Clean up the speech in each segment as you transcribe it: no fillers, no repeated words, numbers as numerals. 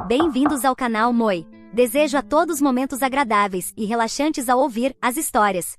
Bem-vindos ao canal Moi. Desejo a todos momentos agradáveis e relaxantes ao ouvir as histórias.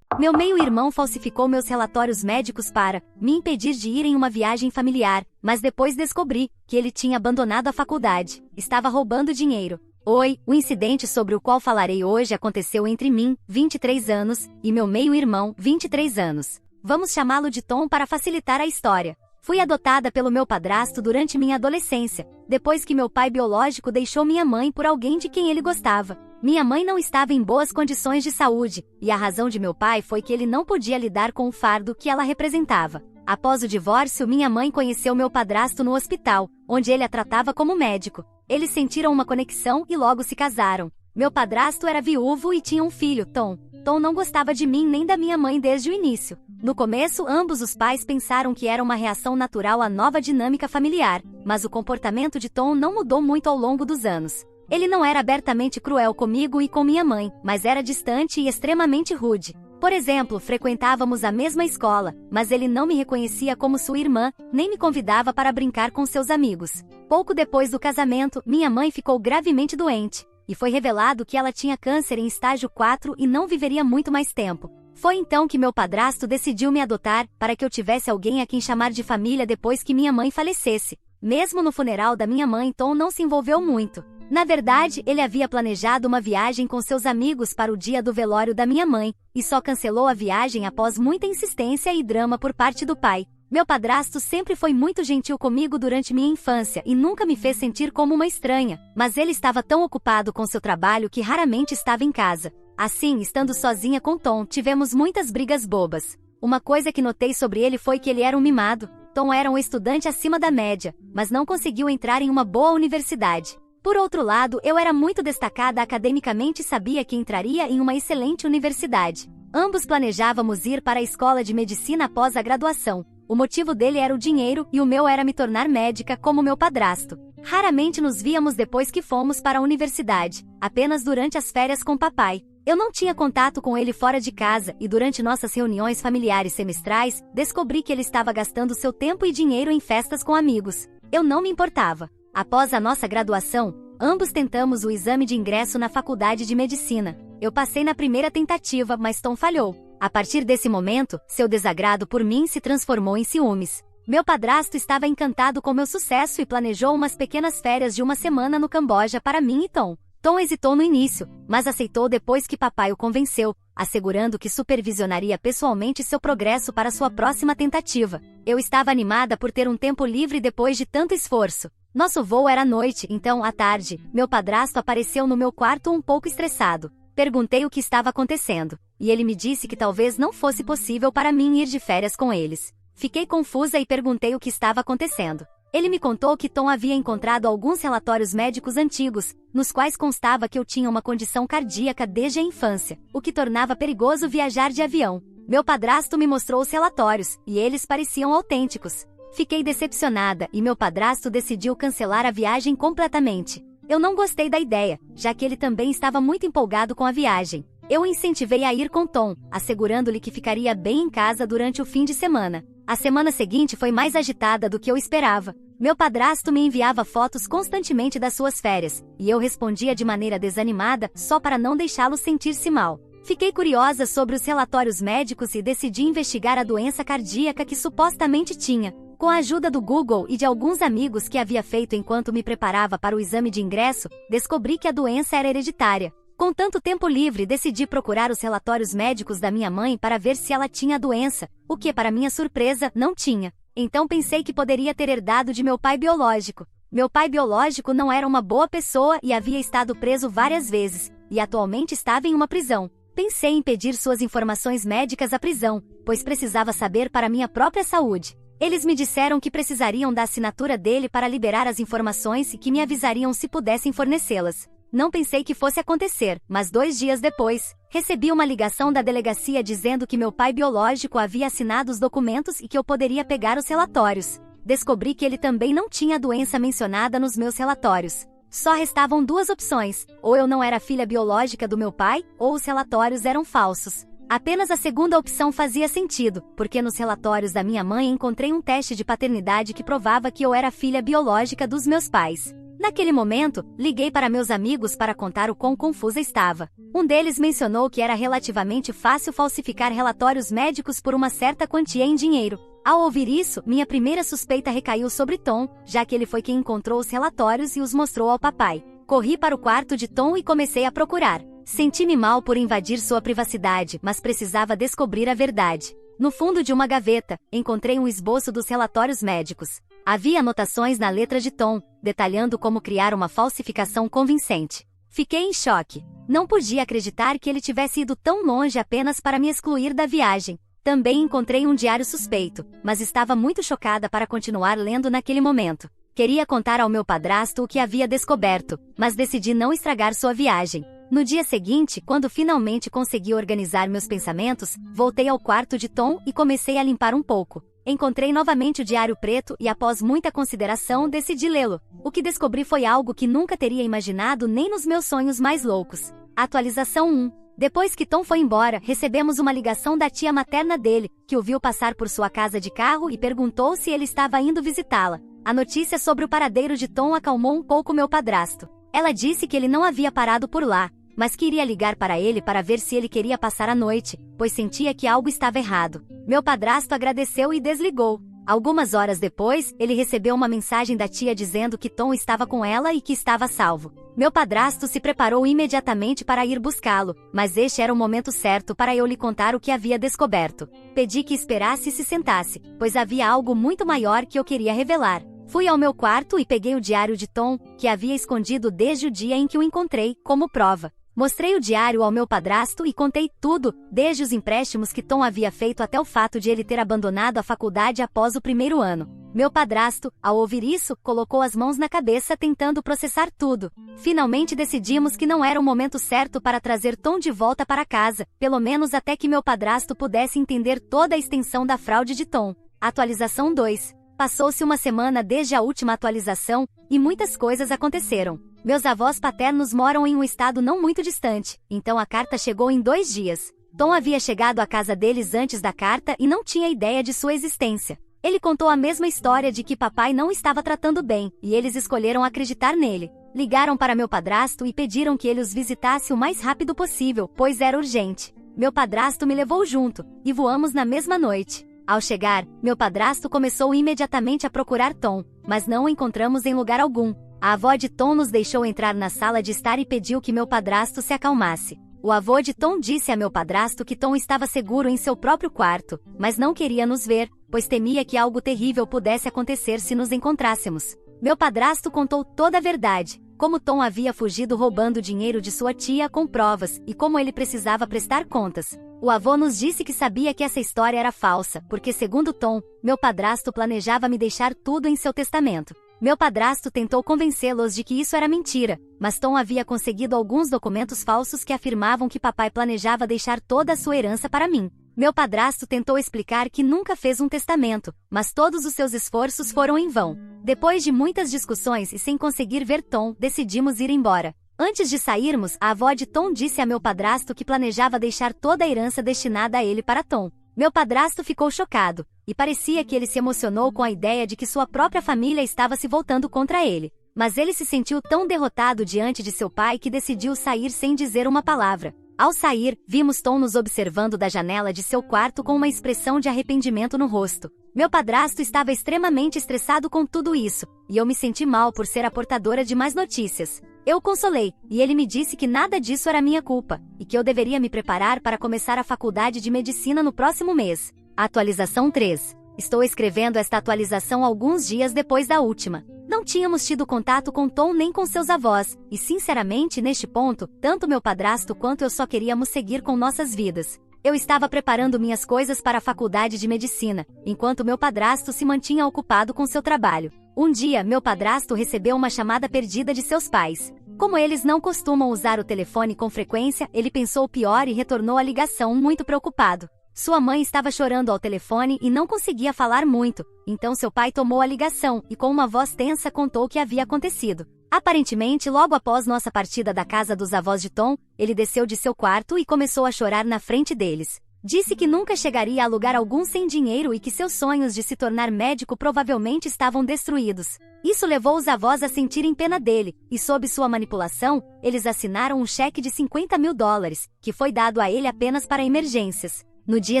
Meu meio-irmão falsificou meus relatórios médicos para me impedir de ir em uma viagem familiar, mas depois descobri que ele tinha abandonado a faculdade. Estava roubando dinheiro. O incidente sobre o qual falarei hoje aconteceu entre mim, 23 anos, e meu meio-irmão, 23 anos. Vamos chamá-lo de Tom para facilitar a história. Fui adotada pelo meu padrasto durante minha adolescência, depois que meu pai biológico deixou minha mãe por alguém de quem ele gostava. Minha mãe não estava em boas condições de saúde, e a razão de meu pai foi que ele não podia lidar com o fardo que ela representava. Após o divórcio, minha mãe conheceu meu padrasto no hospital, onde ele a tratava como médico. Eles sentiram uma conexão e logo se casaram. Meu padrasto era viúvo e tinha um filho, Tom. Tom não gostava de mim nem da minha mãe desde o início. No começo, ambos os pais pensaram que era uma reação natural à nova dinâmica familiar, mas o comportamento de Tom não mudou muito ao longo dos anos. Ele não era abertamente cruel comigo e com minha mãe, mas era distante e extremamente rude. Por exemplo, frequentávamos a mesma escola, mas ele não me reconhecia como sua irmã, nem me convidava para brincar com seus amigos. Pouco depois do casamento, minha mãe ficou gravemente doente, e foi revelado que ela tinha câncer em estágio 4 e não viveria muito mais tempo. Foi então que meu padrasto decidiu me adotar, para que eu tivesse alguém a quem chamar de família depois que minha mãe falecesse. Mesmo no funeral da minha mãe, Tom não se envolveu muito. Na verdade, ele havia planejado uma viagem com seus amigos para o dia do velório da minha mãe, e só cancelou a viagem após muita insistência e drama por parte do pai. Meu padrasto sempre foi muito gentil comigo durante minha infância e nunca me fez sentir como uma estranha, mas ele estava tão ocupado com seu trabalho que raramente estava em casa. Assim, estando sozinha com Tom, tivemos muitas brigas bobas. Uma coisa que notei sobre ele foi que ele era um mimado. Tom era um estudante acima da média, mas não conseguiu entrar em uma boa universidade. Por outro lado, eu era muito destacada academicamente e sabia que entraria em uma excelente universidade. Ambos planejávamos ir para a escola de medicina após a graduação. O motivo dele era o dinheiro e o meu era me tornar médica como meu padrasto. Raramente nos víamos depois que fomos para a universidade, apenas durante as férias com papai. Eu não tinha contato com ele fora de casa e durante nossas reuniões familiares semestrais, descobri que ele estava gastando seu tempo e dinheiro em festas com amigos. Eu não me importava. Após a nossa graduação, ambos tentamos o exame de ingresso na faculdade de medicina. Eu passei na primeira tentativa, mas Tom falhou. A partir desse momento, seu desagrado por mim se transformou em ciúmes. Meu padrasto estava encantado com meu sucesso e planejou umas pequenas férias de uma semana no Camboja para mim e Tom. Tom hesitou no início, mas aceitou depois que papai o convenceu, assegurando que supervisionaria pessoalmente seu progresso para sua próxima tentativa. Eu estava animada por ter um tempo livre depois de tanto esforço. Nosso voo era à noite, então, à tarde, meu padrasto apareceu no meu quarto um pouco estressado. Perguntei o que estava acontecendo, e ele me disse que talvez não fosse possível para mim ir de férias com eles. Fiquei confusa e perguntei o que estava acontecendo. Ele me contou que Tom havia encontrado alguns relatórios médicos antigos, nos quais constava que eu tinha uma condição cardíaca desde a infância, o que tornava perigoso viajar de avião. Meu padrasto me mostrou os relatórios, e eles pareciam autênticos. Fiquei decepcionada e meu padrasto decidiu cancelar a viagem completamente. Eu não gostei da ideia, já que ele também estava muito empolgado com a viagem. Eu o incentivei a ir com Tom, assegurando-lhe que ficaria bem em casa durante o fim de semana. A semana seguinte foi mais agitada do que eu esperava. Meu padrasto me enviava fotos constantemente das suas férias, e eu respondia de maneira desanimada, só para não deixá-lo sentir-se mal. Fiquei curiosa sobre os relatórios médicos e decidi investigar a doença cardíaca que supostamente tinha. Com a ajuda do Google e de alguns amigos que havia feito enquanto me preparava para o exame de ingresso, descobri que a doença era hereditária. Com tanto tempo livre, decidi procurar os relatórios médicos da minha mãe para ver se ela tinha a doença, o que, para minha surpresa, não tinha. Então pensei que poderia ter herdado de meu pai biológico. Meu pai biológico não era uma boa pessoa e havia estado preso várias vezes, e atualmente estava em uma prisão. Pensei em pedir suas informações médicas à prisão, pois precisava saber para minha própria saúde. Eles me disseram que precisariam da assinatura dele para liberar as informações e que me avisariam se pudessem fornecê-las. Não pensei que fosse acontecer, mas 2 dias depois, recebi uma ligação da delegacia dizendo que meu pai biológico havia assinado os documentos e que eu poderia pegar os relatórios. Descobri que ele também não tinha a doença mencionada nos meus relatórios. Só restavam 2 opções: ou eu não era filha biológica do meu pai, ou os relatórios eram falsos. Apenas a segunda opção fazia sentido, porque nos relatórios da minha mãe encontrei um teste de paternidade que provava que eu era filha biológica dos meus pais. Naquele momento, liguei para meus amigos para contar o quão confusa estava. Um deles mencionou que era relativamente fácil falsificar relatórios médicos por uma certa quantia em dinheiro. Ao ouvir isso, minha primeira suspeita recaiu sobre Tom, já que ele foi quem encontrou os relatórios e os mostrou ao papai. Corri para o quarto de Tom e comecei a procurar. Senti-me mal por invadir sua privacidade, mas precisava descobrir a verdade. No fundo de uma gaveta, encontrei um esboço dos relatórios médicos. Havia anotações na letra de Tom, detalhando como criar uma falsificação convincente. Fiquei em choque. Não podia acreditar que ele tivesse ido tão longe apenas para me excluir da viagem. Também encontrei um diário suspeito, mas estava muito chocada para continuar lendo naquele momento. Queria contar ao meu padrasto o que havia descoberto, mas decidi não estragar sua viagem. No dia seguinte, quando finalmente consegui organizar meus pensamentos, voltei ao quarto de Tom e comecei a limpar um pouco. Encontrei novamente o diário preto e, após muita consideração, decidi lê-lo. O que descobri foi algo que nunca teria imaginado nem nos meus sonhos mais loucos. Atualização 1. Depois que Tom foi embora, recebemos uma ligação da tia materna dele, que o viu passar por sua casa de carro e perguntou se ele estava indo visitá-la. A notícia sobre o paradeiro de Tom acalmou um pouco meu padrasto. Ela disse que ele não havia parado por lá, mas que iria ligar para ele para ver se ele queria passar a noite, pois sentia que algo estava errado. Meu padrasto agradeceu e desligou. Algumas horas depois, ele recebeu uma mensagem da tia dizendo que Tom estava com ela e que estava salvo. Meu padrasto se preparou imediatamente para ir buscá-lo, mas este era o momento certo para eu lhe contar o que havia descoberto. Pedi que esperasse e se sentasse, pois havia algo muito maior que eu queria revelar. Fui ao meu quarto e peguei o diário de Tom, que havia escondido desde o dia em que o encontrei, como prova. Mostrei o diário ao meu padrasto e contei tudo, desde os empréstimos que Tom havia feito até o fato de ele ter abandonado a faculdade após o primeiro ano. Meu padrasto, ao ouvir isso, colocou as mãos na cabeça tentando processar tudo. Finalmente decidimos que não era o momento certo para trazer Tom de volta para casa, pelo menos até que meu padrasto pudesse entender toda a extensão da fraude de Tom. Atualização 2. Passou-se uma semana desde a última atualização, e muitas coisas aconteceram. Meus avós paternos moram em um estado não muito distante, então a carta chegou em 2 dias. Tom havia chegado à casa deles antes da carta e não tinha ideia de sua existência. Ele contou a mesma história de que papai não estava tratando bem, e eles escolheram acreditar nele. Ligaram para meu padrasto e pediram que ele os visitasse o mais rápido possível, pois era urgente. Meu padrasto me levou junto, e voamos na mesma noite. Ao chegar, meu padrasto começou imediatamente a procurar Tom, mas não o encontramos em lugar algum. A avó de Tom nos deixou entrar na sala de estar e pediu que meu padrasto se acalmasse. O avô de Tom disse a meu padrasto que Tom estava seguro em seu próprio quarto, mas não queria nos ver, pois temia que algo terrível pudesse acontecer se nos encontrássemos. Meu padrasto contou toda a verdade, como Tom havia fugido roubando dinheiro de sua tia com provas, e como ele precisava prestar contas. O avô nos disse que sabia que essa história era falsa, porque segundo Tom, meu padrasto planejava me deixar tudo em seu testamento. Meu padrasto tentou convencê-los de que isso era mentira, mas Tom havia conseguido alguns documentos falsos que afirmavam que papai planejava deixar toda a sua herança para mim. Meu padrasto tentou explicar que nunca fez um testamento, mas todos os seus esforços foram em vão. Depois de muitas discussões e sem conseguir ver Tom, decidimos ir embora. Antes de sairmos, a avó de Tom disse a meu padrasto que planejava deixar toda a herança destinada a ele para Tom. Meu padrasto ficou chocado, e parecia que ele se emocionou com a ideia de que sua própria família estava se voltando contra ele. Mas ele se sentiu tão derrotado diante de seu pai que decidiu sair sem dizer uma palavra. Ao sair, vimos Tom nos observando da janela de seu quarto com uma expressão de arrependimento no rosto. Meu padrasto estava extremamente estressado com tudo isso, e eu me senti mal por ser a portadora de mais notícias. Eu o consolei, e ele me disse que nada disso era minha culpa, e que eu deveria me preparar para começar a faculdade de medicina no próximo mês. Atualização 3. Estou escrevendo esta atualização alguns dias depois da última. Não tínhamos tido contato com Tom nem com seus avós, e sinceramente neste ponto, tanto meu padrasto quanto eu só queríamos seguir com nossas vidas. Eu estava preparando minhas coisas para a faculdade de medicina, enquanto meu padrasto se mantinha ocupado com seu trabalho. Um dia, meu padrasto recebeu uma chamada perdida de seus pais. Como eles não costumam usar o telefone com frequência, ele pensou o pior e retornou a ligação muito preocupado. Sua mãe estava chorando ao telefone e não conseguia falar muito, então seu pai tomou a ligação e com uma voz tensa contou o que havia acontecido. Aparentemente, logo após nossa partida da casa dos avós de Tom, ele desceu de seu quarto e começou a chorar na frente deles. Disse que nunca chegaria a lugar algum sem dinheiro e que seus sonhos de se tornar médico provavelmente estavam destruídos. Isso levou os avós a sentirem pena dele, e sob sua manipulação, eles assinaram um cheque de $50.000, que foi dado a ele apenas para emergências. No dia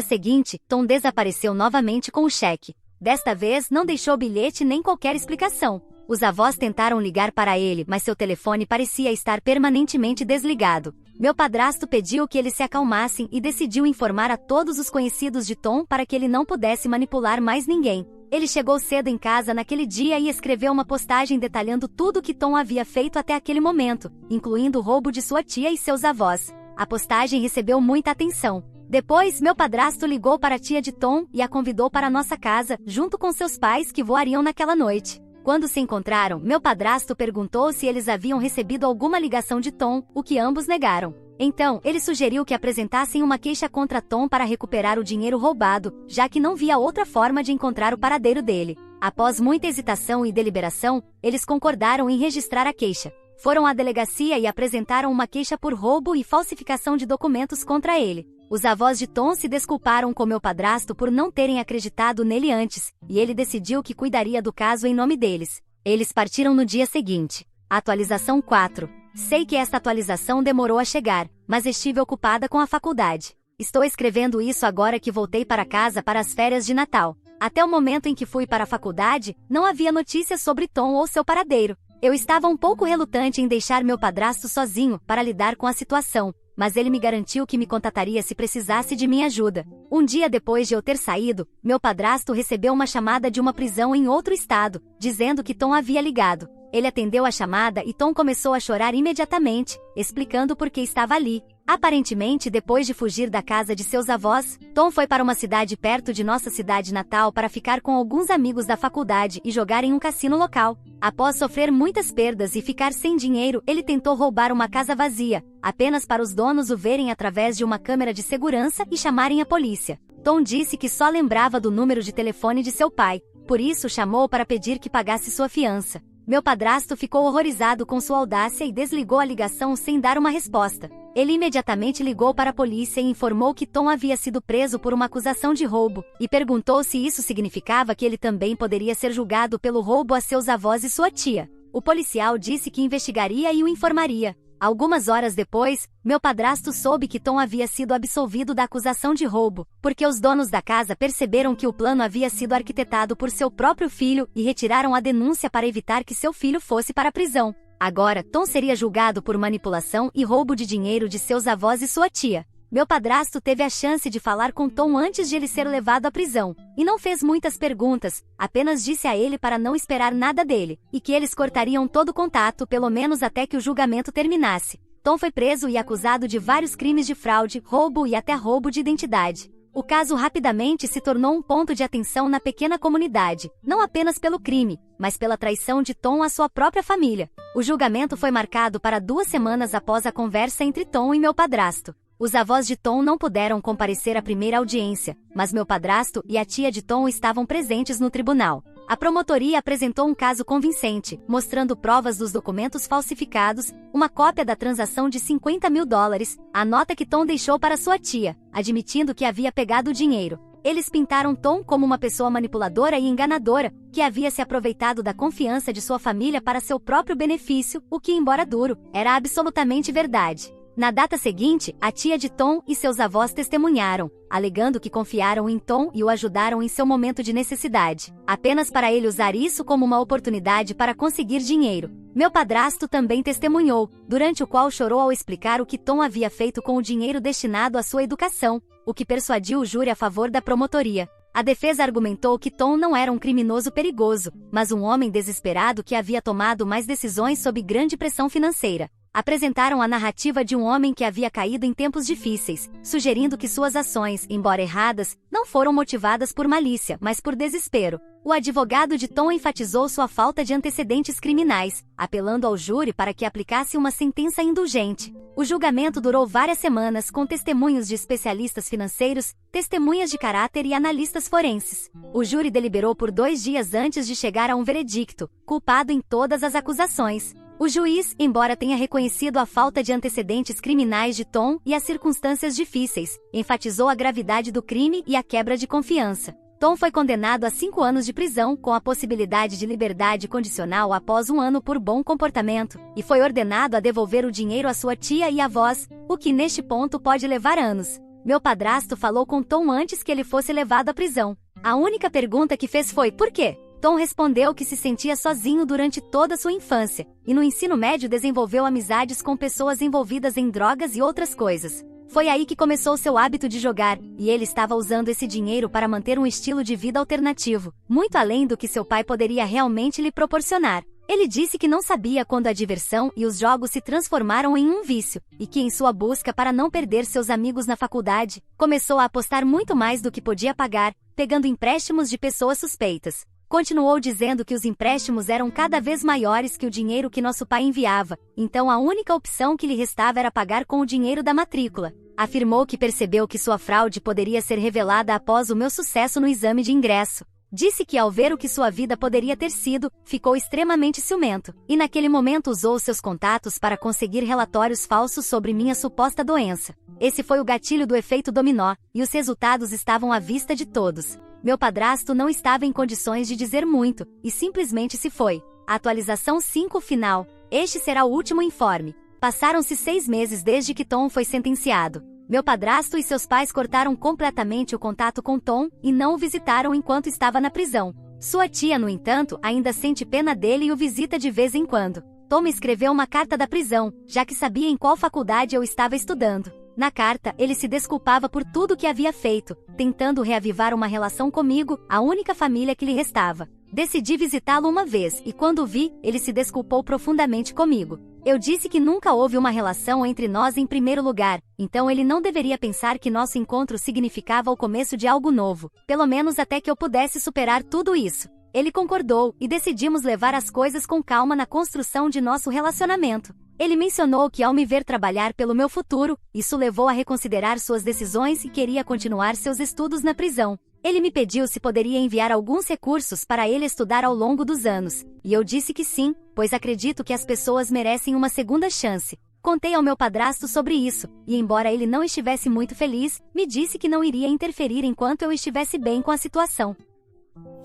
seguinte, Tom desapareceu novamente com o cheque. Desta vez, não deixou bilhete nem qualquer explicação. Os avós tentaram ligar para ele, mas seu telefone parecia estar permanentemente desligado. Meu padrasto pediu que eles se acalmassem e decidiu informar a todos os conhecidos de Tom para que ele não pudesse manipular mais ninguém. Ele chegou cedo em casa naquele dia e escreveu uma postagem detalhando tudo o que Tom havia feito até aquele momento, incluindo o roubo de sua tia e seus avós. A postagem recebeu muita atenção. Depois, meu padrasto ligou para a tia de Tom e a convidou para nossa casa, junto com seus pais que voariam naquela noite. Quando se encontraram, meu padrasto perguntou se eles haviam recebido alguma ligação de Tom, o que ambos negaram. Então, ele sugeriu que apresentassem uma queixa contra Tom para recuperar o dinheiro roubado, já que não via outra forma de encontrar o paradeiro dele. Após muita hesitação e deliberação, eles concordaram em registrar a queixa. Foram à delegacia e apresentaram uma queixa por roubo e falsificação de documentos contra ele. Os avós de Tom se desculparam com meu padrasto por não terem acreditado nele antes, e ele decidiu que cuidaria do caso em nome deles. Eles partiram no dia seguinte. Atualização 4. Sei que esta atualização demorou a chegar, mas estive ocupada com a faculdade. Estou escrevendo isso agora que voltei para casa para as férias de Natal. Até o momento em que fui para a faculdade, não havia notícias sobre Tom ou seu paradeiro. Eu estava um pouco relutante em deixar meu padrasto sozinho para lidar com a situação, mas ele me garantiu que me contataria se precisasse de minha ajuda. Um dia depois de eu ter saído, meu padrasto recebeu uma chamada de uma prisão em outro estado, dizendo que Tom havia ligado. Ele atendeu a chamada e Tom começou a chorar imediatamente, explicando por que estava ali. Aparentemente, depois de fugir da casa de seus avós, Tom foi para uma cidade perto de nossa cidade natal para ficar com alguns amigos da faculdade e jogar em um cassino local. Após sofrer muitas perdas e ficar sem dinheiro, ele tentou roubar uma casa vazia, apenas para os donos o verem através de uma câmera de segurança e chamarem a polícia. Tom disse que só lembrava do número de telefone de seu pai, por isso chamou para pedir que pagasse sua fiança. Meu padrasto ficou horrorizado com sua audácia e desligou a ligação sem dar uma resposta. Ele imediatamente ligou para a polícia e informou que Tom havia sido preso por uma acusação de roubo, e perguntou se isso significava que ele também poderia ser julgado pelo roubo a seus avós e sua tia. O policial disse que investigaria e o informaria. Algumas horas depois, meu padrasto soube que Tom havia sido absolvido da acusação de roubo, porque os donos da casa perceberam que o plano havia sido arquitetado por seu próprio filho e retiraram a denúncia para evitar que seu filho fosse para a prisão. Agora, Tom seria julgado por manipulação e roubo de dinheiro de seus avós e sua tia. Meu padrasto teve a chance de falar com Tom antes de ele ser levado à prisão, e não fez muitas perguntas, apenas disse a ele para não esperar nada dele, e que eles cortariam todo contato pelo menos até que o julgamento terminasse. Tom foi preso e acusado de vários crimes de fraude, roubo e até roubo de identidade. O caso rapidamente se tornou um ponto de atenção na pequena comunidade, não apenas pelo crime, mas pela traição de Tom à sua própria família. O julgamento foi marcado para 2 semanas após a conversa entre Tom e meu padrasto. Os avós de Tom não puderam comparecer à primeira audiência, mas meu padrasto e a tia de Tom estavam presentes no tribunal. A promotoria apresentou um caso convincente, mostrando provas dos documentos falsificados, uma cópia da transação de $50.000, a nota que Tom deixou para sua tia, admitindo que havia pegado o dinheiro. Eles pintaram Tom como uma pessoa manipuladora e enganadora, que havia se aproveitado da confiança de sua família para seu próprio benefício, o que, embora duro, era absolutamente verdade. Na data seguinte, a tia de Tom e seus avós testemunharam, alegando que confiaram em Tom e o ajudaram em seu momento de necessidade, apenas para ele usar isso como uma oportunidade para conseguir dinheiro. Meu padrasto também testemunhou, durante o qual chorou ao explicar o que Tom havia feito com o dinheiro destinado à sua educação, o que persuadiu o júri a favor da promotoria. A defesa argumentou que Tom não era um criminoso perigoso, mas um homem desesperado que havia tomado mais decisões sob grande pressão financeira. Apresentaram a narrativa de um homem que havia caído em tempos difíceis, sugerindo que suas ações, embora erradas, não foram motivadas por malícia, mas por desespero. O advogado de Tom enfatizou sua falta de antecedentes criminais, apelando ao júri para que aplicasse uma sentença indulgente. O julgamento durou várias semanas com testemunhos de especialistas financeiros, testemunhas de caráter e analistas forenses. O júri deliberou por 2 dias antes de chegar a um veredicto, culpado em todas as acusações. O juiz, embora tenha reconhecido a falta de antecedentes criminais de Tom e as circunstâncias difíceis, enfatizou a gravidade do crime e a quebra de confiança. Tom foi condenado a 5 anos de prisão com a possibilidade de liberdade condicional após 1 ano por bom comportamento, e foi ordenado a devolver o dinheiro à sua tia e avós, o que neste ponto pode levar anos. Meu padrasto falou com Tom antes que ele fosse levado à prisão. A única pergunta que fez foi: por quê? Tom respondeu que se sentia sozinho durante toda sua infância, e no ensino médio desenvolveu amizades com pessoas envolvidas em drogas e outras coisas. Foi aí que começou seu hábito de jogar, e ele estava usando esse dinheiro para manter um estilo de vida alternativo, muito além do que seu pai poderia realmente lhe proporcionar. Ele disse que não sabia quando a diversão e os jogos se transformaram em um vício, e que em sua busca para não perder seus amigos na faculdade, começou a apostar muito mais do que podia pagar, pegando empréstimos de pessoas suspeitas. Continuou dizendo que os empréstimos eram cada vez maiores que o dinheiro que nosso pai enviava, então a única opção que lhe restava era pagar com o dinheiro da matrícula. Afirmou que percebeu que sua fraude poderia ser revelada após o meu sucesso no exame de ingresso. Disse que ao ver o que sua vida poderia ter sido, ficou extremamente ciumento, e naquele momento usou seus contatos para conseguir relatórios falsos sobre minha suposta doença. Esse foi o gatilho do efeito dominó, e os resultados estavam à vista de todos. Meu padrasto não estava em condições de dizer muito, e simplesmente se foi. Atualização 5 final. Este será o último informe. Passaram-se 6 meses desde que Tom foi sentenciado. Meu padrasto e seus pais cortaram completamente o contato com Tom e não o visitaram enquanto estava na prisão. Sua tia, no entanto, ainda sente pena dele e o visita de vez em quando. Tom me escreveu uma carta da prisão, já que sabia em qual faculdade eu estava estudando. Na carta, ele se desculpava por tudo que havia feito, tentando reavivar uma relação comigo, a única família que lhe restava. Decidi visitá-lo uma vez e quando o vi, ele se desculpou profundamente comigo. Eu disse que nunca houve uma relação entre nós em primeiro lugar, então ele não deveria pensar que nosso encontro significava o começo de algo novo, pelo menos até que eu pudesse superar tudo isso. Ele concordou e decidimos levar as coisas com calma na construção de nosso relacionamento. Ele mencionou que ao me ver trabalhar pelo meu futuro, isso levou a reconsiderar suas decisões e queria continuar seus estudos na prisão. Ele me pediu se poderia enviar alguns recursos para ele estudar ao longo dos anos, e eu disse que sim, pois acredito que as pessoas merecem uma segunda chance. Contei ao meu padrasto sobre isso, e embora ele não estivesse muito feliz, me disse que não iria interferir enquanto eu estivesse bem com a situação.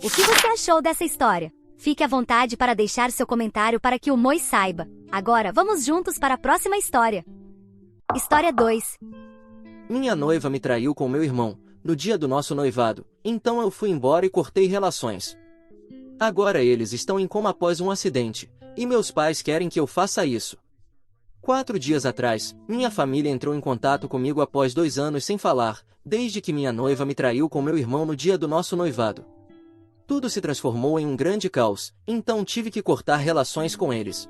O que você achou dessa história? Fique à vontade para deixar seu comentário para que o Moi saiba. Agora, vamos juntos para a próxima história. História 2. Minha noiva me traiu com meu irmão, no dia do nosso noivado, então eu fui embora e cortei relações. Agora eles estão em coma após um acidente, e meus pais querem que eu faça isso. 4 dias atrás, minha família entrou em contato comigo após 2 anos sem falar, desde que minha noiva me traiu com meu irmão no dia do nosso noivado. Tudo se transformou em um grande caos, então tive que cortar relações com eles.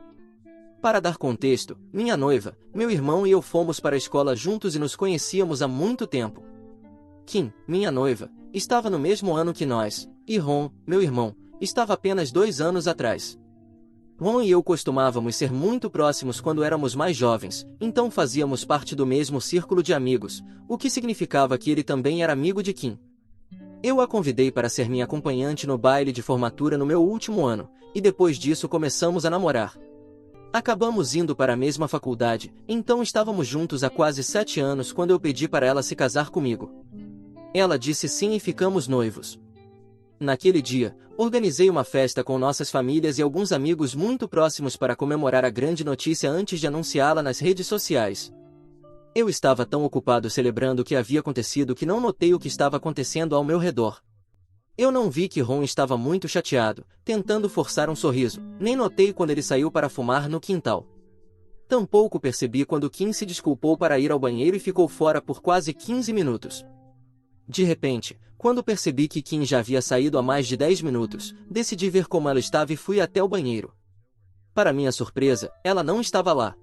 Para dar contexto, minha noiva, meu irmão e eu fomos para a escola juntos e nos conhecíamos há muito tempo. Kim, minha noiva, estava no mesmo ano que nós, e Ron, meu irmão, estava apenas 2 anos atrás. Ron e eu costumávamos ser muito próximos quando éramos mais jovens, então fazíamos parte do mesmo círculo de amigos, o que significava que ele também era amigo de Kim. Eu a convidei para ser minha acompanhante no baile de formatura no meu último ano, e depois disso começamos a namorar. Acabamos indo para a mesma faculdade, então estávamos juntos há quase 7 anos quando eu pedi para ela se casar comigo. Ela disse sim e ficamos noivos. Naquele dia, organizei uma festa com nossas famílias e alguns amigos muito próximos para comemorar a grande notícia antes de anunciá-la nas redes sociais. Eu estava tão ocupado celebrando o que havia acontecido que não notei o que estava acontecendo ao meu redor. Eu não vi que Ron estava muito chateado, tentando forçar um sorriso, nem notei quando ele saiu para fumar no quintal. Tampouco percebi quando Kim se desculpou para ir ao banheiro e ficou fora por quase 15 minutos. De repente, quando percebi que Kim já havia saído há mais de 10 minutos, decidi ver como ela estava e fui até o banheiro. Para minha surpresa, ela não estava lá.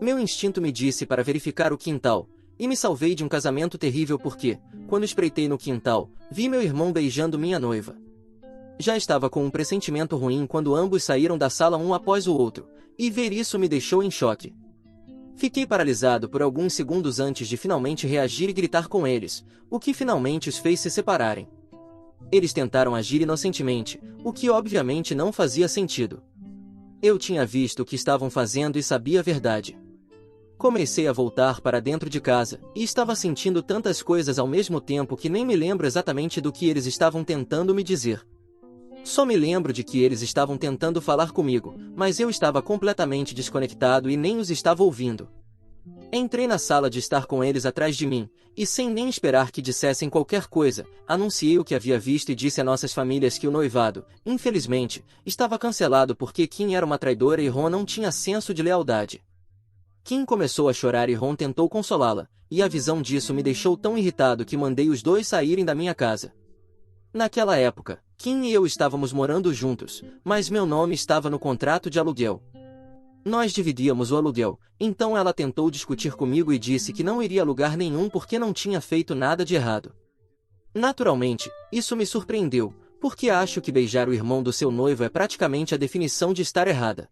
Meu instinto me disse para verificar o quintal, e me salvei de um casamento terrível porque, quando espreitei no quintal, vi meu irmão beijando minha noiva. Já estava com um pressentimento ruim quando ambos saíram da sala um após o outro, e ver isso me deixou em choque. Fiquei paralisado por alguns segundos antes de finalmente reagir e gritar com eles, o que finalmente os fez se separarem. Eles tentaram agir inocentemente, o que obviamente não fazia sentido. Eu tinha visto o que estavam fazendo e sabia a verdade. Comecei a voltar para dentro de casa, e estava sentindo tantas coisas ao mesmo tempo que nem me lembro exatamente do que eles estavam tentando me dizer. Só me lembro de que eles estavam tentando falar comigo, mas eu estava completamente desconectado e nem os estava ouvindo. Entrei na sala de estar com eles atrás de mim, e sem nem esperar que dissessem qualquer coisa, anunciei o que havia visto e disse a nossas famílias que o noivado, infelizmente, estava cancelado porque Kim era uma traidora e Ron não tinha senso de lealdade. Kim começou a chorar e Ron tentou consolá-la, e a visão disso me deixou tão irritado que mandei os dois saírem da minha casa. Naquela época, Kim e eu estávamos morando juntos, mas meu nome estava no contrato de aluguel. Nós dividíamos o aluguel, então ela tentou discutir comigo e disse que não iria a lugar nenhum porque não tinha feito nada de errado. Naturalmente, isso me surpreendeu, porque acho que beijar o irmão do seu noivo é praticamente a definição de estar errada.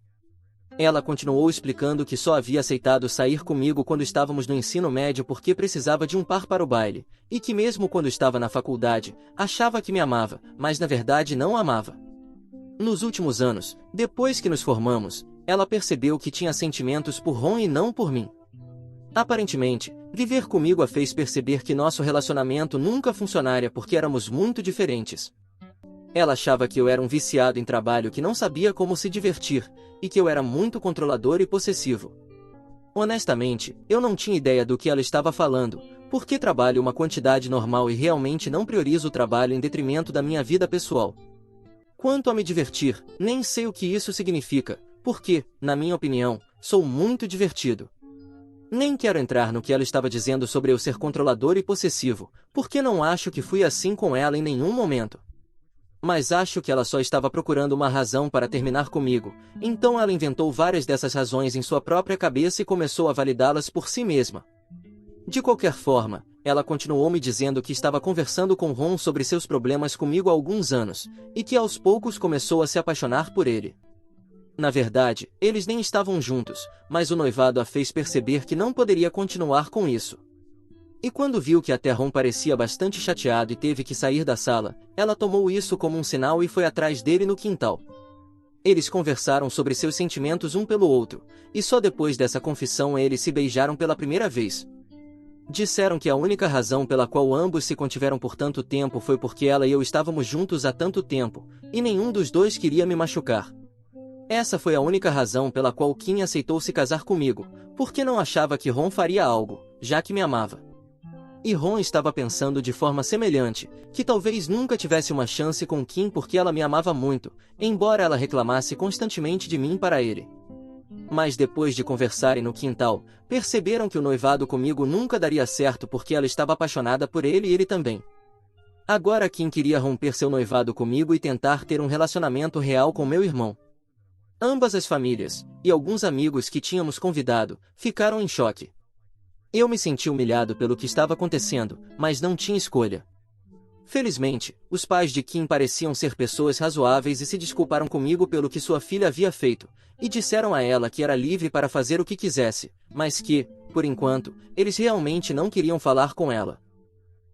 Ela continuou explicando que só havia aceitado sair comigo quando estávamos no ensino médio porque precisava de um par para o baile, e que mesmo quando estava na faculdade, achava que me amava, mas na verdade não amava. Nos últimos anos, depois que nos formamos, ela percebeu que tinha sentimentos por Ron e não por mim. Aparentemente, viver comigo a fez perceber que nosso relacionamento nunca funcionaria porque éramos muito diferentes. Ela achava que eu era um viciado em trabalho que não sabia como se divertir, e que eu era muito controlador e possessivo. Honestamente, eu não tinha ideia do que ela estava falando, porque trabalho uma quantidade normal e realmente não priorizo o trabalho em detrimento da minha vida pessoal. Quanto a me divertir, nem sei o que isso significa, porque, na minha opinião, sou muito divertido. Nem quero entrar no que ela estava dizendo sobre eu ser controlador e possessivo, porque não acho que fui assim com ela em nenhum momento. Mas acho que ela só estava procurando uma razão para terminar comigo, então ela inventou várias dessas razões em sua própria cabeça e começou a validá-las por si mesma. De qualquer forma, ela continuou me dizendo que estava conversando com Ron sobre seus problemas comigo há alguns anos, e que aos poucos começou a se apaixonar por ele. Na verdade, eles nem estavam juntos, mas o noivado a fez perceber que não poderia continuar com isso. E quando viu que até Ron parecia bastante chateado e teve que sair da sala, ela tomou isso como um sinal e foi atrás dele no quintal. Eles conversaram sobre seus sentimentos um pelo outro, e só depois dessa confissão eles se beijaram pela primeira vez. Disseram que a única razão pela qual ambos se contiveram por tanto tempo foi porque ela e eu estávamos juntos há tanto tempo, e nenhum dos dois queria me machucar. Essa foi a única razão pela qual Kim aceitou se casar comigo, porque não achava que Ron faria algo, já que me amava. E Ron estava pensando de forma semelhante, que talvez nunca tivesse uma chance com Kim porque ela me amava muito, embora ela reclamasse constantemente de mim para ele. Mas depois de conversarem no quintal, perceberam que o noivado comigo nunca daria certo porque ela estava apaixonada por ele e ele também. Agora Kim queria romper seu noivado comigo e tentar ter um relacionamento real com meu irmão. Ambas as famílias, e alguns amigos que tínhamos convidado, ficaram em choque. Eu me senti humilhado pelo que estava acontecendo, mas não tinha escolha. Felizmente, os pais de Kim pareciam ser pessoas razoáveis e se desculparam comigo pelo que sua filha havia feito, e disseram a ela que era livre para fazer o que quisesse, mas que, por enquanto, eles realmente não queriam falar com ela.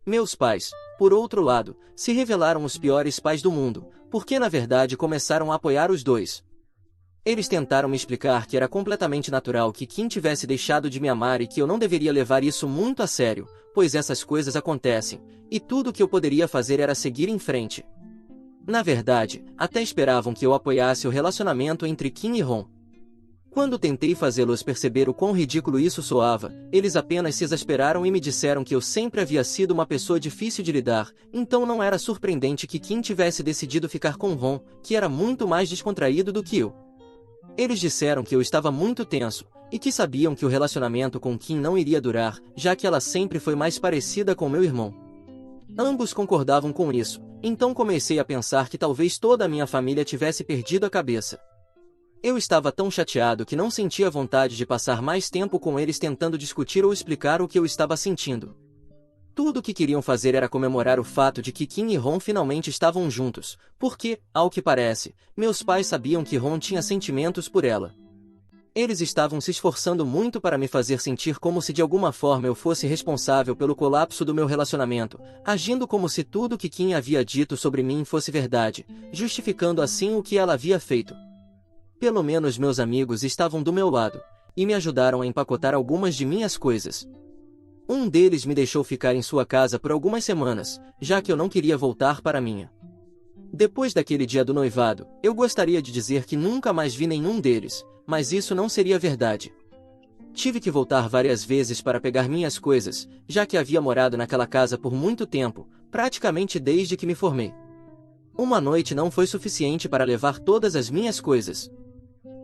Meus pais, por outro lado, se revelaram os piores pais do mundo, porque na verdade começaram a apoiar os dois. Eles tentaram me explicar que era completamente natural que Kim tivesse deixado de me amar e que eu não deveria levar isso muito a sério, pois essas coisas acontecem, e tudo o que eu poderia fazer era seguir em frente. Na verdade, até esperavam que eu apoiasse o relacionamento entre Kim e Ron. Quando tentei fazê-los perceber o quão ridículo isso soava, eles apenas se exasperaram e me disseram que eu sempre havia sido uma pessoa difícil de lidar, então não era surpreendente que Kim tivesse decidido ficar com Ron, que era muito mais descontraído do que eu. Eles disseram que eu estava muito tenso, e que sabiam que o relacionamento com Kim não iria durar, já que ela sempre foi mais parecida com meu irmão. Ambos concordavam com isso, então comecei a pensar que talvez toda a minha família tivesse perdido a cabeça. Eu estava tão chateado que não sentia vontade de passar mais tempo com eles tentando discutir ou explicar o que eu estava sentindo. Tudo o que queriam fazer era comemorar o fato de que Kim e Ron finalmente estavam juntos, porque, ao que parece, meus pais sabiam que Ron tinha sentimentos por ela. Eles estavam se esforçando muito para me fazer sentir como se de alguma forma eu fosse responsável pelo colapso do meu relacionamento, agindo como se tudo o que Kim havia dito sobre mim fosse verdade, justificando assim o que ela havia feito. Pelo menos meus amigos estavam do meu lado, e me ajudaram a empacotar algumas de minhas coisas. Um deles me deixou ficar em sua casa por algumas semanas, já que eu não queria voltar para a minha. Depois daquele dia do noivado, eu gostaria de dizer que nunca mais vi nenhum deles, mas isso não seria verdade. Tive que voltar várias vezes para pegar minhas coisas, já que havia morado naquela casa por muito tempo, praticamente desde que me formei. Uma noite não foi suficiente para levar todas as minhas coisas.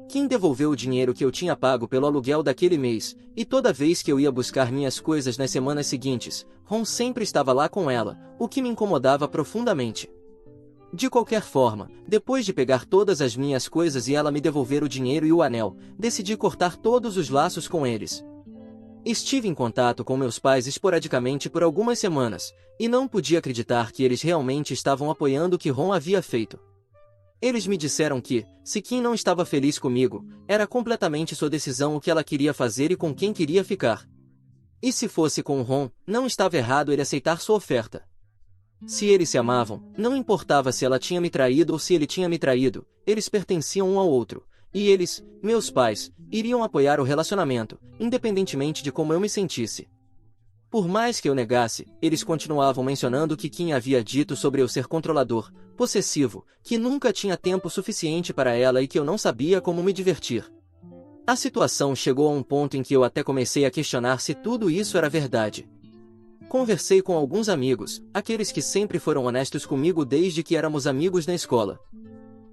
Kim devolveu o dinheiro que eu tinha pago pelo aluguel daquele mês, e toda vez que eu ia buscar minhas coisas nas semanas seguintes, Ron sempre estava lá com ela, o que me incomodava profundamente. De qualquer forma, depois de pegar todas as minhas coisas e ela me devolver o dinheiro e o anel, decidi cortar todos os laços com eles. Estive em contato com meus pais esporadicamente por algumas semanas, e não podia acreditar que eles realmente estavam apoiando o que Ron havia feito. Eles me disseram que, se Kim não estava feliz comigo, era completamente sua decisão o que ela queria fazer e com quem queria ficar. E se fosse com Ron, não estava errado ele aceitar sua oferta. Se eles se amavam, não importava se ela tinha me traído ou se ele tinha me traído, eles pertenciam um ao outro, e eles, meus pais, iriam apoiar o relacionamento, independentemente de como eu me sentisse. Por mais que eu negasse, eles continuavam mencionando o que Kim havia dito sobre eu ser controlador, possessivo, que nunca tinha tempo suficiente para ela e que eu não sabia como me divertir. A situação chegou a um ponto em que eu até comecei a questionar se tudo isso era verdade. Conversei com alguns amigos, aqueles que sempre foram honestos comigo desde que éramos amigos na escola.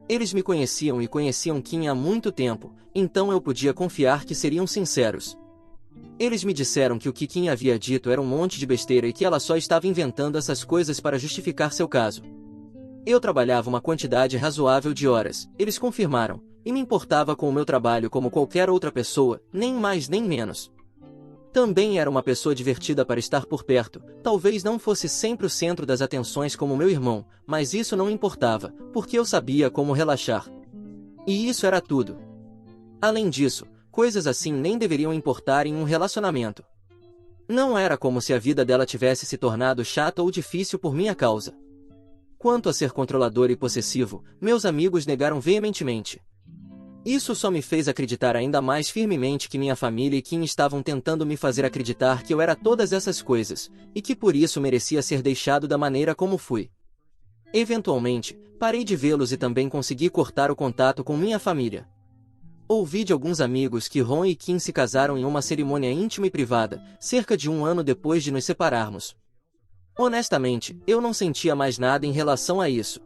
Eles me conheciam e conheciam Kim há muito tempo, então eu podia confiar que seriam sinceros. Eles me disseram que o que Kim havia dito era um monte de besteira e que ela só estava inventando essas coisas para justificar seu caso. Eu trabalhava uma quantidade razoável de horas, eles confirmaram, e me importava com o meu trabalho como qualquer outra pessoa, nem mais nem menos. Também era uma pessoa divertida para estar por perto, talvez não fosse sempre o centro das atenções como meu irmão, mas isso não importava, porque eu sabia como relaxar. E isso era tudo. Além disso, coisas assim nem deveriam importar em um relacionamento. Não era como se a vida dela tivesse se tornado chata ou difícil por minha causa. Quanto a ser controlador e possessivo, meus amigos negaram veementemente. Isso só me fez acreditar ainda mais firmemente que minha família e Kim estavam tentando me fazer acreditar que eu era todas essas coisas, e que por isso merecia ser deixado da maneira como fui. Eventualmente, parei de vê-los e também consegui cortar o contato com minha família. Ouvi de alguns amigos que Ron e Kim se casaram em uma cerimônia íntima e privada, cerca de 1 ano depois de nos separarmos. Honestamente, eu não sentia mais nada em relação a isso.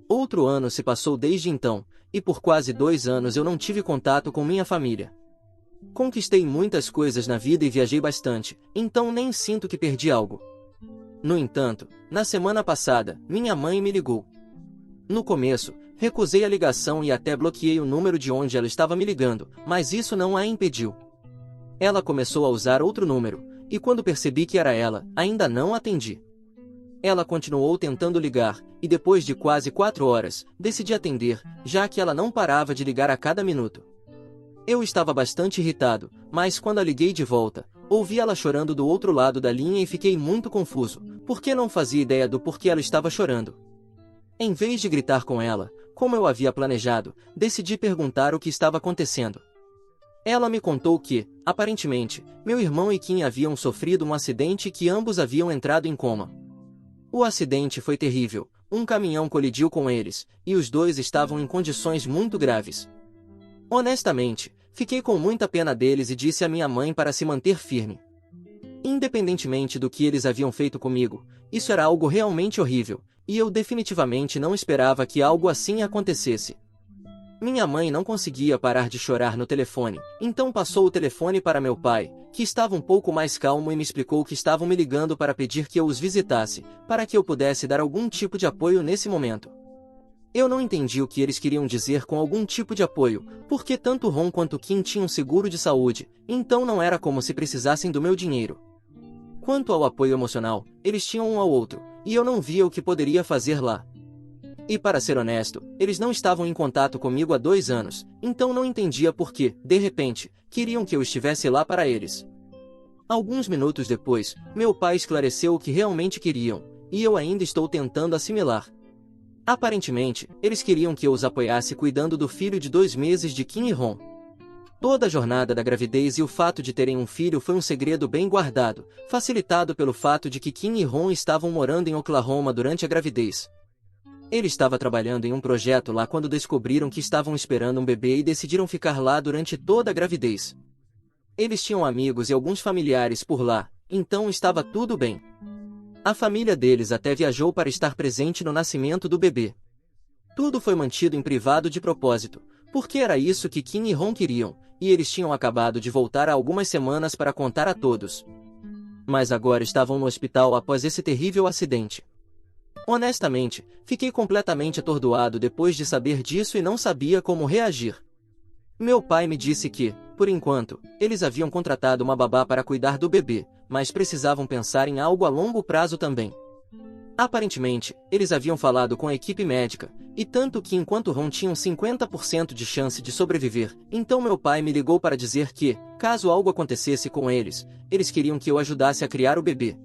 Outro ano se passou desde então, e por quase 2 anos eu não tive contato com minha família. Conquistei muitas coisas na vida e viajei bastante, então nem sinto que perdi algo. No entanto, na semana passada, minha mãe me ligou. No começo, recusei a ligação e até bloqueei o número de onde ela estava me ligando, mas isso não a impediu. Ela começou a usar outro número, e quando percebi que era ela, ainda não atendi. Ela continuou tentando ligar, e depois de quase 4 horas, decidi atender, já que ela não parava de ligar a cada minuto. Eu estava bastante irritado, mas quando a liguei de volta, ouvi ela chorando do outro lado da linha e fiquei muito confuso, porque não fazia ideia do porquê ela estava chorando. Em vez de gritar com ela, como eu havia planejado, decidi perguntar o que estava acontecendo. Ela me contou que, aparentemente, meu irmão e Kim haviam sofrido um acidente e que ambos haviam entrado em coma. O acidente foi terrível, um caminhão colidiu com eles, e os dois estavam em condições muito graves. Honestamente, fiquei com muita pena deles e disse à minha mãe para se manter firme. Independentemente do que eles haviam feito comigo, isso era algo realmente horrível, e eu definitivamente não esperava que algo assim acontecesse. Minha mãe não conseguia parar de chorar no telefone, então passou o telefone para meu pai, que estava um pouco mais calmo e me explicou que estavam me ligando para pedir que eu os visitasse, para que eu pudesse dar algum tipo de apoio nesse momento. Eu não entendi o que eles queriam dizer com algum tipo de apoio, porque tanto Ron quanto Kim tinham seguro de saúde, então não era como se precisassem do meu dinheiro. Quanto ao apoio emocional, eles tinham um ao outro, e eu não via o que poderia fazer lá. E para ser honesto, eles não estavam em contato comigo há 2 anos, então não entendia por que, de repente, queriam que eu estivesse lá para eles. Alguns minutos depois, meu pai esclareceu o que realmente queriam, e eu ainda estou tentando assimilar. Aparentemente, eles queriam que eu os apoiasse cuidando do filho de 2 meses de Kim e Ron. Toda a jornada da gravidez e o fato de terem um filho foi um segredo bem guardado, facilitado pelo fato de que Kim e Ron estavam morando em Oklahoma durante a gravidez. Ele estava trabalhando em um projeto lá quando descobriram que estavam esperando um bebê e decidiram ficar lá durante toda a gravidez. Eles tinham amigos e alguns familiares por lá, então estava tudo bem. A família deles até viajou para estar presente no nascimento do bebê. Tudo foi mantido em privado de propósito, porque era isso que Kim e Ron queriam, e eles tinham acabado de voltar há algumas semanas para contar a todos. Mas agora estavam no hospital após esse terrível acidente. Honestamente, fiquei completamente atordoado depois de saber disso e não sabia como reagir. Meu pai me disse que, por enquanto, eles haviam contratado uma babá para cuidar do bebê, mas precisavam pensar em algo a longo prazo também. Aparentemente, eles haviam falado com a equipe médica, e tanto que enquanto Ron tinha 50% de chance de sobreviver, então meu pai me ligou para dizer que, caso algo acontecesse com eles, eles queriam que eu ajudasse a criar o bebê.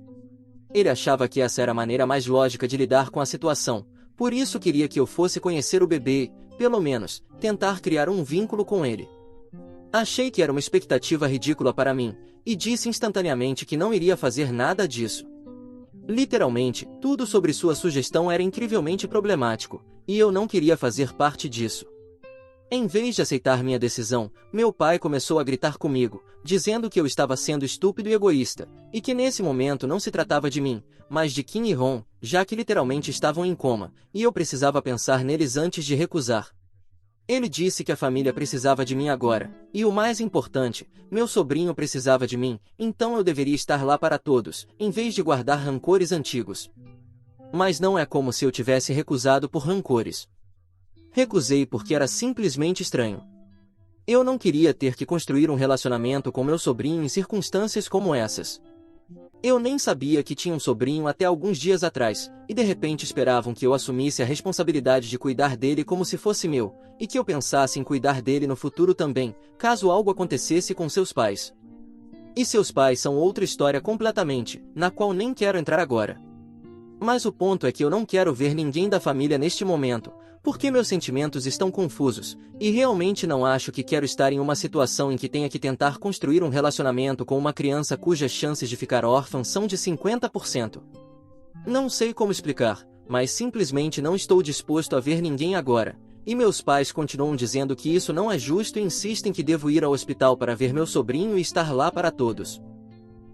Ele achava que essa era a maneira mais lógica de lidar com a situação, por isso queria que eu fosse conhecer o bebê e, pelo menos, tentar criar um vínculo com ele. Achei que era uma expectativa ridícula para mim, e disse instantaneamente que não iria fazer nada disso. Literalmente, tudo sobre sua sugestão era incrivelmente problemático, e eu não queria fazer parte disso. Em vez de aceitar minha decisão, meu pai começou a gritar comigo, dizendo que eu estava sendo estúpido e egoísta, e que nesse momento não se tratava de mim, mas de Kim e Ron, já que literalmente estavam em coma, e eu precisava pensar neles antes de recusar. Ele disse que a família precisava de mim agora, e o mais importante, meu sobrinho precisava de mim, então eu deveria estar lá para todos, em vez de guardar rancores antigos. Mas não é como se eu tivesse recusado por rancores. Recusei porque era simplesmente estranho. Eu não queria ter que construir um relacionamento com meu sobrinho em circunstâncias como essas. Eu nem sabia que tinha um sobrinho até alguns dias atrás, e de repente esperavam que eu assumisse a responsabilidade de cuidar dele como se fosse meu, e que eu pensasse em cuidar dele no futuro também, caso algo acontecesse com seus pais. E seus pais são outra história completamente, na qual nem quero entrar agora. Mas o ponto é que eu não quero ver ninguém da família neste momento, porque meus sentimentos estão confusos, e realmente não acho que quero estar em uma situação em que tenha que tentar construir um relacionamento com uma criança cujas chances de ficar órfã são de 50%. Não sei como explicar, mas simplesmente não estou disposto a ver ninguém agora, e meus pais continuam dizendo que isso não é justo e insistem que devo ir ao hospital para ver meu sobrinho e estar lá para todos.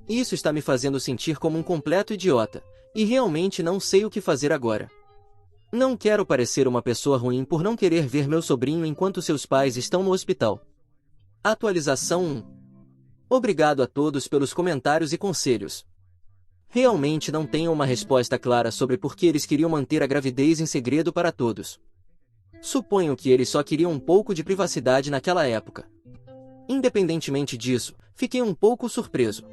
Isso está me fazendo sentir como um completo idiota, e realmente não sei o que fazer agora. Não quero parecer uma pessoa ruim por não querer ver meu sobrinho enquanto seus pais estão no hospital. Atualização 1. Obrigado a todos pelos comentários e conselhos. Realmente não tenho uma resposta clara sobre por que eles queriam manter a gravidez em segredo para todos. Suponho que eles só queriam um pouco de privacidade naquela época. Independentemente disso, fiquei um pouco surpreso.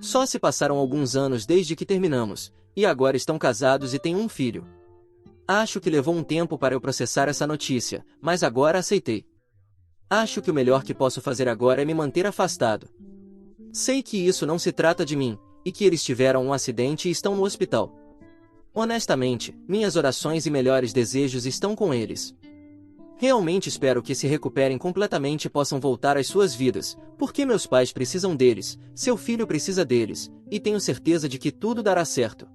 Só se passaram alguns anos desde que terminamos, e agora estão casados e têm um filho. Acho que levou um tempo para eu processar essa notícia, mas agora aceitei. Acho que o melhor que posso fazer agora é me manter afastado. Sei que isso não se trata de mim, e que eles tiveram um acidente e estão no hospital. Honestamente, minhas orações e melhores desejos estão com eles. Realmente espero que se recuperem completamente e possam voltar às suas vidas, porque meus pais precisam deles, seu filho precisa deles, e tenho certeza de que tudo dará certo.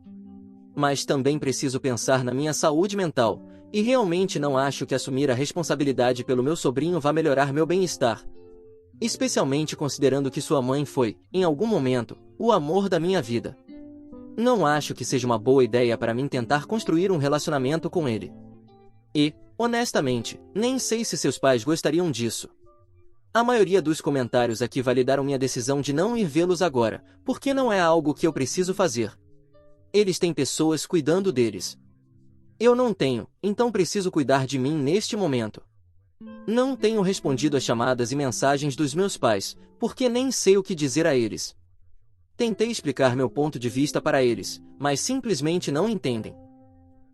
Mas também preciso pensar na minha saúde mental, e realmente não acho que assumir a responsabilidade pelo meu sobrinho vá melhorar meu bem-estar. Especialmente considerando que sua mãe foi, em algum momento, o amor da minha vida. Não acho que seja uma boa ideia para mim tentar construir um relacionamento com ele. E, honestamente, nem sei se seus pais gostariam disso. A maioria dos comentários aqui validaram minha decisão de não ir vê-los agora, porque não é algo que eu preciso fazer. Eles têm pessoas cuidando deles. Eu não tenho, então preciso cuidar de mim neste momento. Não tenho respondido às chamadas e mensagens dos meus pais, porque nem sei o que dizer a eles. Tentei explicar meu ponto de vista para eles, mas simplesmente não entendem.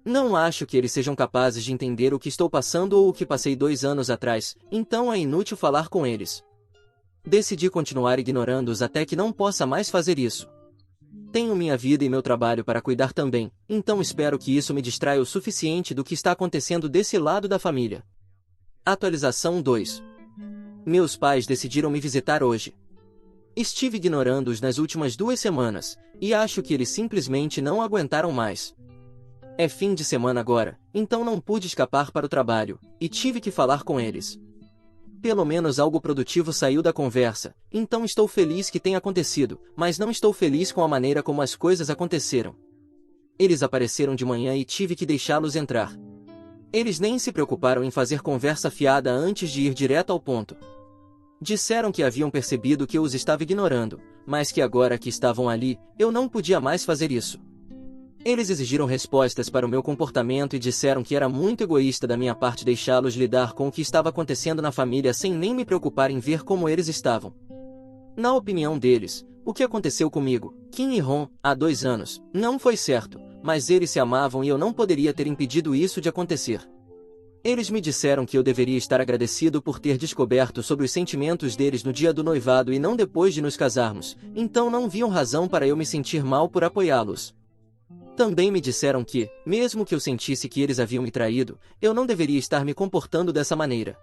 Não acho que eles sejam capazes de entender o que estou passando ou o que passei 2 anos atrás, então é inútil falar com eles. Decidi continuar ignorando-os até que não possa mais fazer isso. Tenho minha vida e meu trabalho para cuidar também, então espero que isso me distraia o suficiente do que está acontecendo desse lado da família. Atualização 2. Meus pais decidiram me visitar hoje. Estive ignorando-os nas últimas 2 semanas, e acho que eles simplesmente não aguentaram mais. É fim de semana agora, então não pude escapar para o trabalho, e tive que falar com eles. Pelo menos algo produtivo saiu da conversa, então estou feliz que tenha acontecido, mas não estou feliz com a maneira como as coisas aconteceram. Eles apareceram de manhã e tive que deixá-los entrar. Eles nem se preocuparam em fazer conversa fiada antes de ir direto ao ponto. Disseram que haviam percebido que eu os estava ignorando, mas que agora que estavam ali, eu não podia mais fazer isso. Eles exigiram respostas para o meu comportamento e disseram que era muito egoísta da minha parte deixá-los lidar com o que estava acontecendo na família sem nem me preocupar em ver como eles estavam. Na opinião deles, o que aconteceu comigo, Kim e Ron, há 2 anos, não foi certo, mas eles se amavam e eu não poderia ter impedido isso de acontecer. Eles me disseram que eu deveria estar agradecido por ter descoberto sobre os sentimentos deles no dia do noivado e não depois de nos casarmos, então não viam razão para eu me sentir mal por apoiá-los. Também me disseram que, mesmo que eu sentisse que eles haviam me traído, eu não deveria estar me comportando dessa maneira.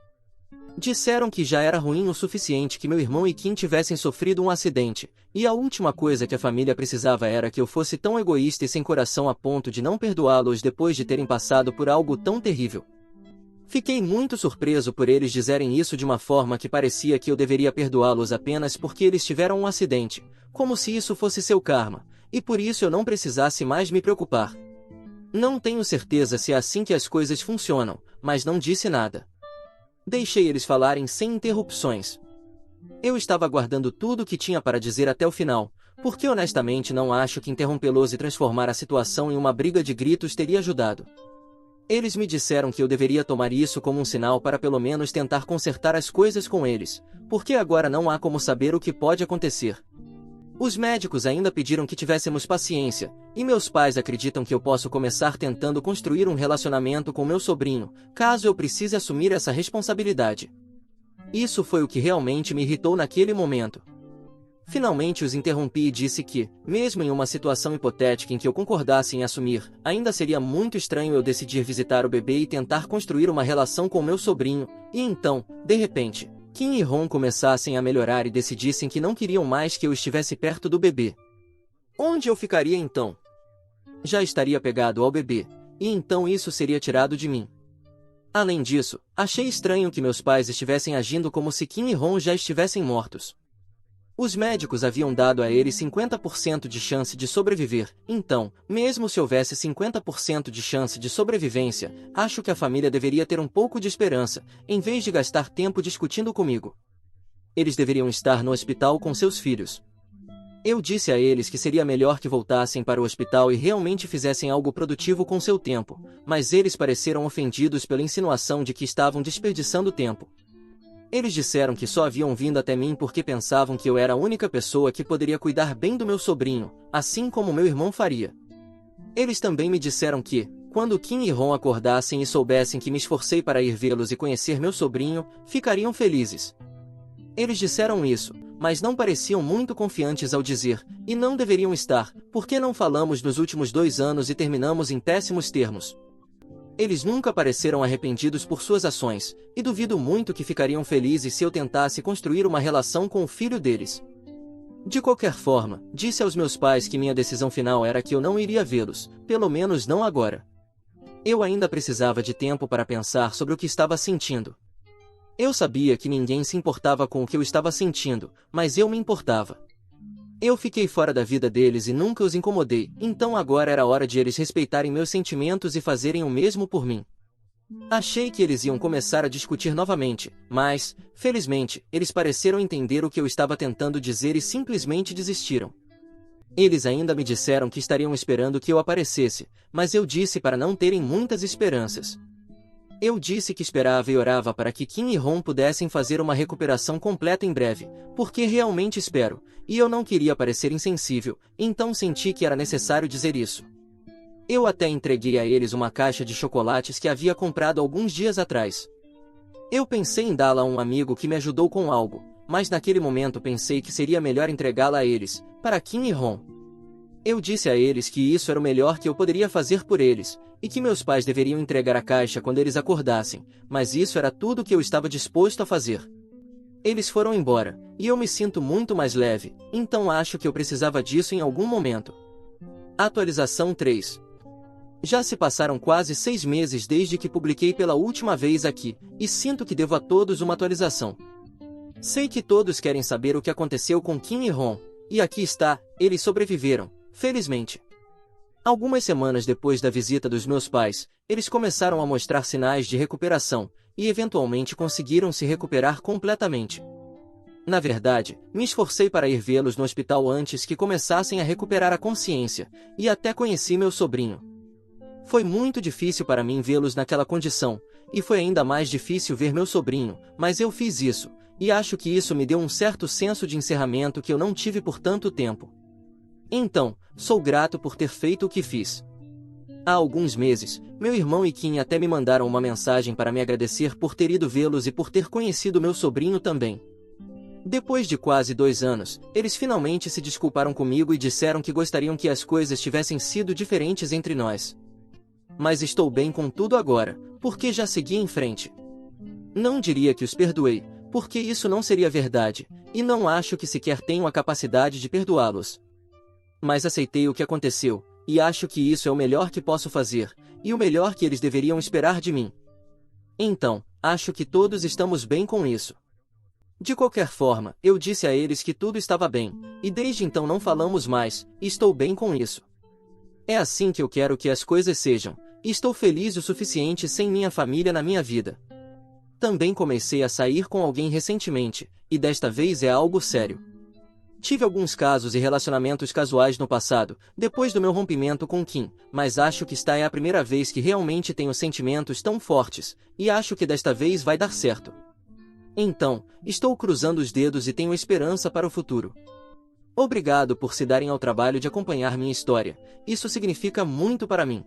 Disseram que já era ruim o suficiente que meu irmão e Kim tivessem sofrido um acidente, e a última coisa que a família precisava era que eu fosse tão egoísta e sem coração a ponto de não perdoá-los depois de terem passado por algo tão terrível. Fiquei muito surpreso por eles dizerem isso de uma forma que parecia que eu deveria perdoá-los apenas porque eles tiveram um acidente, como se isso fosse seu karma, e por isso eu não precisasse mais me preocupar. Não tenho certeza se é assim que as coisas funcionam, mas não disse nada. Deixei eles falarem sem interrupções. Eu estava guardando tudo o que tinha para dizer até o final, porque honestamente não acho que interrompê-los e transformar a situação em uma briga de gritos teria ajudado. Eles me disseram que eu deveria tomar isso como um sinal para pelo menos tentar consertar as coisas com eles, porque agora não há como saber o que pode acontecer. Os médicos ainda pediram que tivéssemos paciência, e meus pais acreditam que eu posso começar tentando construir um relacionamento com meu sobrinho, caso eu precise assumir essa responsabilidade. Isso foi o que realmente me irritou naquele momento. Finalmente os interrompi e disse que, mesmo em uma situação hipotética em que eu concordasse em assumir, ainda seria muito estranho eu decidir visitar o bebê e tentar construir uma relação com meu sobrinho, e então, de repente, Kim e Ron começassem a melhorar e decidissem que não queriam mais que eu estivesse perto do bebê. Onde eu ficaria então? Já estaria pegado ao bebê, e então isso seria tirado de mim. Além disso, achei estranho que meus pais estivessem agindo como se Kim e Ron já estivessem mortos. Os médicos haviam dado a eles 50% de chance de sobreviver, então, mesmo se houvesse 50% de chance de sobrevivência, acho que a família deveria ter um pouco de esperança, em vez de gastar tempo discutindo comigo. Eles deveriam estar no hospital com seus filhos. Eu disse a eles que seria melhor que voltassem para o hospital e realmente fizessem algo produtivo com seu tempo, mas eles pareceram ofendidos pela insinuação de que estavam desperdiçando tempo. Eles disseram que só haviam vindo até mim porque pensavam que eu era a única pessoa que poderia cuidar bem do meu sobrinho, assim como meu irmão faria. Eles também me disseram que, quando Kim e Ron acordassem e soubessem que me esforcei para ir vê-los e conhecer meu sobrinho, ficariam felizes. Eles disseram isso, mas não pareciam muito confiantes ao dizer, e não deveriam estar, porque não falamos nos últimos 2 anos e terminamos em péssimos termos. Eles nunca pareceram arrependidos por suas ações, e duvido muito que ficariam felizes se eu tentasse construir uma relação com o filho deles. De qualquer forma, disse aos meus pais que minha decisão final era que eu não iria vê-los, pelo menos não agora. Eu ainda precisava de tempo para pensar sobre o que estava sentindo. Eu sabia que ninguém se importava com o que eu estava sentindo, mas eu me importava. Eu fiquei fora da vida deles e nunca os incomodei, então agora era hora de eles respeitarem meus sentimentos e fazerem o mesmo por mim. Achei que eles iam começar a discutir novamente, mas, felizmente, eles pareceram entender o que eu estava tentando dizer e simplesmente desistiram. Eles ainda me disseram que estariam esperando que eu aparecesse, mas eu disse para não terem muitas esperanças. Eu disse que esperava e orava para que Kim e Ron pudessem fazer uma recuperação completa em breve, porque realmente espero, e eu não queria parecer insensível, então senti que era necessário dizer isso. Eu até entreguei a eles uma caixa de chocolates que havia comprado alguns dias atrás. Eu pensei em dá-la a um amigo que me ajudou com algo, mas naquele momento pensei que seria melhor entregá-la a eles, para Kim e Ron. Eu disse a eles que isso era o melhor que eu poderia fazer por eles, e que meus pais deveriam entregar a caixa quando eles acordassem, mas isso era tudo que eu estava disposto a fazer. Eles foram embora, e eu me sinto muito mais leve, então acho que eu precisava disso em algum momento. Atualização 3. Já se passaram quase 6 meses desde que publiquei pela última vez aqui, e sinto que devo a todos uma atualização. Sei que todos querem saber o que aconteceu com Kim e Ron, e aqui está, eles sobreviveram, felizmente. Algumas semanas depois da visita dos meus pais, eles começaram a mostrar sinais de recuperação, e eventualmente conseguiram se recuperar completamente. Na verdade, me esforcei para ir vê-los no hospital antes que começassem a recuperar a consciência, e até conheci meu sobrinho. Foi muito difícil para mim vê-los naquela condição, e foi ainda mais difícil ver meu sobrinho, mas eu fiz isso, e acho que isso me deu um certo senso de encerramento que eu não tive por tanto tempo. Então, sou grato por ter feito o que fiz. Há alguns meses, meu irmão e Kim até me mandaram uma mensagem para me agradecer por ter ido vê-los e por ter conhecido meu sobrinho também. Depois de quase 2 anos, eles finalmente se desculparam comigo e disseram que gostariam que as coisas tivessem sido diferentes entre nós. Mas estou bem com tudo agora, porque já segui em frente. Não diria que os perdoei, porque isso não seria verdade, e não acho que sequer tenho a capacidade de perdoá-los. Mas aceitei o que aconteceu, e acho que isso é o melhor que posso fazer, e o melhor que eles deveriam esperar de mim. Então, acho que todos estamos bem com isso. De qualquer forma, eu disse a eles que tudo estava bem, e desde então não falamos mais, e estou bem com isso. É assim que eu quero que as coisas sejam, e estou feliz o suficiente sem minha família na minha vida. Também comecei a sair com alguém recentemente, e desta vez é algo sério. Tive alguns casos e relacionamentos casuais no passado, depois do meu rompimento com Kim, mas acho que esta é a primeira vez que realmente tenho sentimentos tão fortes, e acho que desta vez vai dar certo. Então, estou cruzando os dedos e tenho esperança para o futuro. Obrigado por se darem ao trabalho de acompanhar minha história, isso significa muito para mim.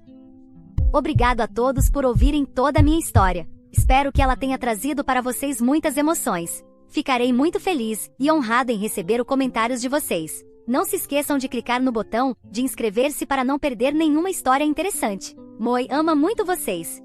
Obrigado a todos por ouvirem toda a minha história. Espero que ela tenha trazido para vocês muitas emoções. Ficarei muito feliz e honrado em receber os comentários de vocês. Não se esqueçam de clicar no botão de inscrever-se para não perder nenhuma história interessante. Moi ama muito vocês.